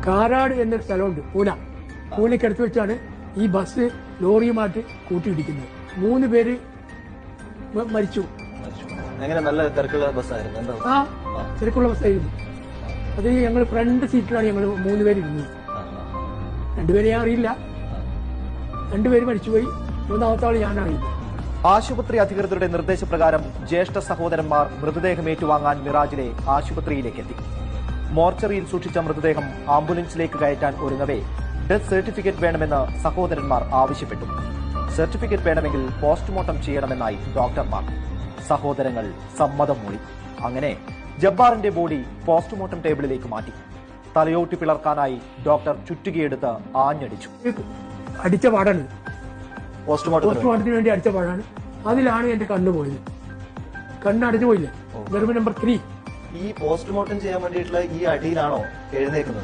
കാരാട് എന്നൊരു സ്ഥലമുണ്ട്, പൂനയ്ക്കടുത്ത് വെച്ചാണ് ഈ ബസ് ലോറിയുമായിട്ട് കൂട്ടിയിടിക്കുന്നത്. 3 പേര് മരിച്ചു. എങ്ങനെ നല്ല തിരക്കുള്ള ബസ്സായിരുന്നു? തിരക്കുള്ള ബസ്സായിരുന്നു. അത് ഞങ്ങൾ ഫ്രണ്ട് സീറ്റിലാണ് ഞങ്ങൾ 3 പേര് ഇരുന്നത്. 2 പേരെ ഞാൻ അറിയില്ല. 2 പേര് മരിച്ചുപോയി. 3ാമത്തെ ആൾ ഞാൻ അറിയില്ല. ആശുപത്രി അധികൃതരുടെ നിർദ്ദേശപ്രകാരം ജ്യേഷ്ഠ സഹോദരന്മാർ മൃതദേഹം ഏറ്റുവാങ്ങാൻ മിറാജിലെ ആശുപത്രിയിലേക്കെത്തി. മോർച്ചറിയിൽ സൂക്ഷിച്ച മൃതദേഹം ആംബുലൻസിലേക്ക് കയറ്റാൻ ഒരുങ്ങവേ ഡെത്ത് സർട്ടിഫിക്കറ്റ് വേണമെന്ന് സഹോദരന്മാർ ആവശ്യപ്പെട്ടു. സർട്ടിഫിക്കറ്റ് വേണമെങ്കിൽ പോസ്റ്റ്മോർട്ടം ചെയ്യണമെന്നായി ഡോക്ടർമാർ. സഹോദരങ്ങൾ സമ്മതം മൂളി. അങ്ങനെ ജബ്ബാറിന്റെ ബോഡി പോസ്റ്റ്മോർട്ടം ടേബിളിലേക്ക് മാറ്റി. തലയോട്ടി പിളർക്കാനായി ഡോക്ടർ ചുറ്റുകയെടുത്ത് ആഞ്ഞടിച്ചു. അടിച്ച പാടാണ്, പോസ്റ്റ്മോർട്ടത്തിന് വേണ്ടി അടിച്ച പാടാണ്. അതിലാണ് എന്റെ കണ്ണ് പോയത്. കണ്ണടഞ്ഞു പോയില്ലേ, നെർവ് നമ്പർ 3. ഈ പോസ്റ്റ്മോർട്ടം ചെയ്യാൻ വേണ്ടിയിട്ടുള്ള ഈ അടിയിലാണോ എഴുന്നേക്കുന്നത്?